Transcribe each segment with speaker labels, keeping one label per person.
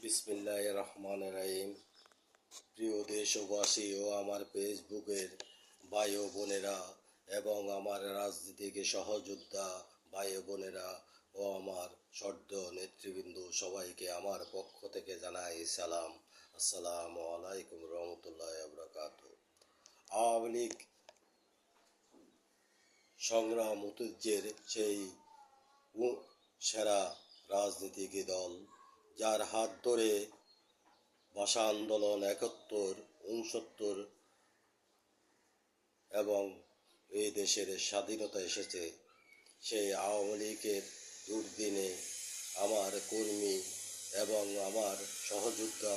Speaker 1: বিসমিল্লাহির রহমানির রহিম। প্রিয় দেশবাসী ও আমার ফেসবুকের ভাই ও বোনেরা এবং আমার রাজনীতিক সহযোদ্ধা ভাই ও বোনেরা ও আমার সদ্য নেতৃবৃন্দ সবাইকে আমার পক্ষ থেকে জানাই সালাম। আসসালামু আলাইকুম রহমতুল্লাহি ওয়া বারাকাতুহু। আওয়ামী লীগ সংগ্রাম ঐতিহ্যের সেই সেরা রাজনীতিক দল, যার হাত ধরে ভাষা আন্দোলন 71, 69 এবং এই দেশের স্বাধীনতা এসেছে, সেই আওয়ামী লীগের দুর্দিনে আমার কর্মী এবং আমার সহযোদ্ধা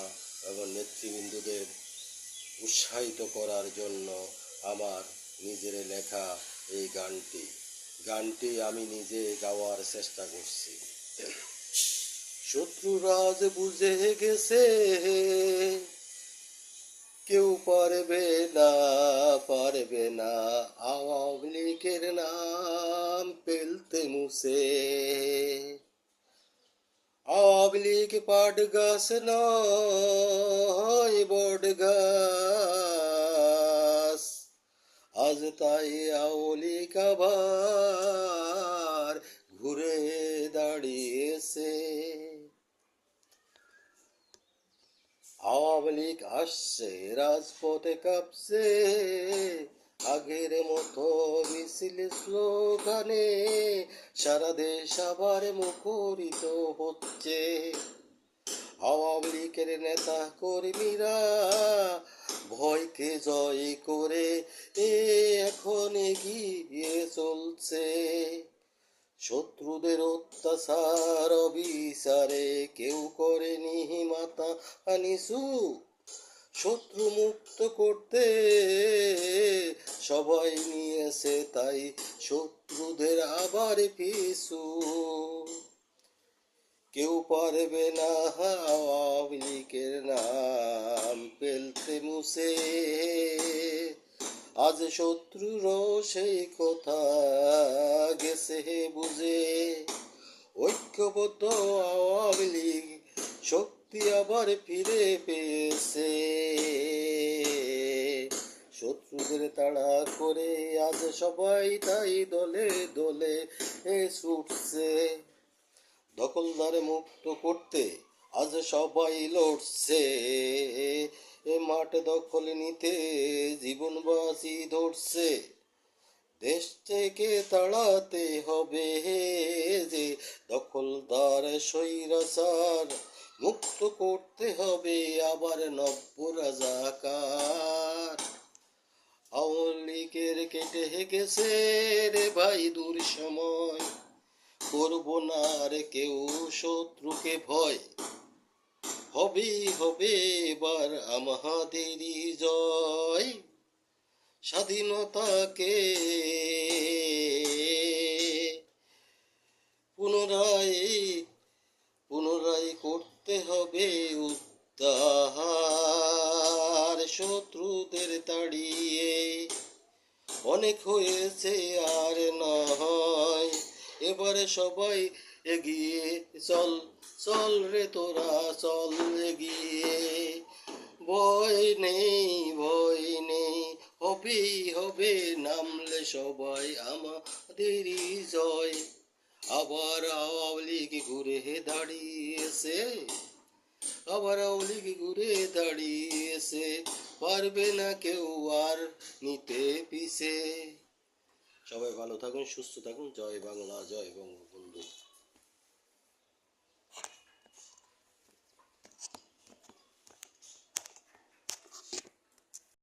Speaker 1: এবং নেতৃবৃন্দদের উৎসাহিত করার জন্য আমার নিজের লেখা এই গানটি আমি নিজে গাওয়ার চেষ্টা করছি। শত্রুরাজ বুঝে গেছে, কেউ পারবে না আওয়ামী লীগের নাম ফেলতে মুছে। আওয়ামী লীগ পাট গাছ নয় বট গাছ, আজ তাই আওয়ামী লীগ আবার ঘুরে দাঁড়িয়েছে। আওয়ামী লীগ আসছে, রাজপথে কাঁপছে, আগের মতো মিছিল স্লোগানে সারা দেশ আবার মুখরিত হচ্ছে। আওয়ামী লীগের নেতা কর্মীরা ভয়কে জয় করে এখন এগিয়ে চলছে। শত্রুদের অত্যাচার অবিচারে কেউ করেনি মাথা নিচু, শত্রু মুক্ত করতে সবাই নিয়েছে তাই শত্রুদের আবার পিছু। কেউ পারবে না আওয়ামী লীগের নাম ফেলতে মুছে, আজ শত্রুরও সেই কথা গেছে বুঝে। ঐক্যবদ্ধ আওয়ামী লীগ শক্তি আবার ফিরে পেয়েছে, শত্রুদের তাড়া করে আজ সবাই তাই দলে দলে ছুটছে। দখলদার মুক্ত করতে আজ সবাই লড়ছে, মাঠ দখল নিতে জীবন বাজি ধরছে। দেশ থেকে তাড়াতে হবে যে দখলদার স্বৈরাচার, মুক্ত করতে হবে আবার নব্য রাজাকার। আওয়ামী লীগের কেটে গেছে রে ভাই দূর সময়, করব না রে কেউ শত্রুকে ভয়, হবে এবার আমাদেরই জয়। স্বাধীনতাকে পুনরায় করতে হবে উদ্ধার, শত্রুদের তাড়িয়ে অনেক হয়েছে আর নয়। এবারে সবাই এগিয়ে চল রে তোরা চল এগিয়ে, ভয় নেই হবে নামলে সবাই আমাদেরই জয়। আবার আওয়ামী লীগ ঘুরে দাঁড়িয়েছে, পারবে না কেউ আর নিতে পিছে। সবাই ভালো থাকুন, সুস্থ থাকুন। জয় বাংলা, জয় বঙ্গবন্ধু।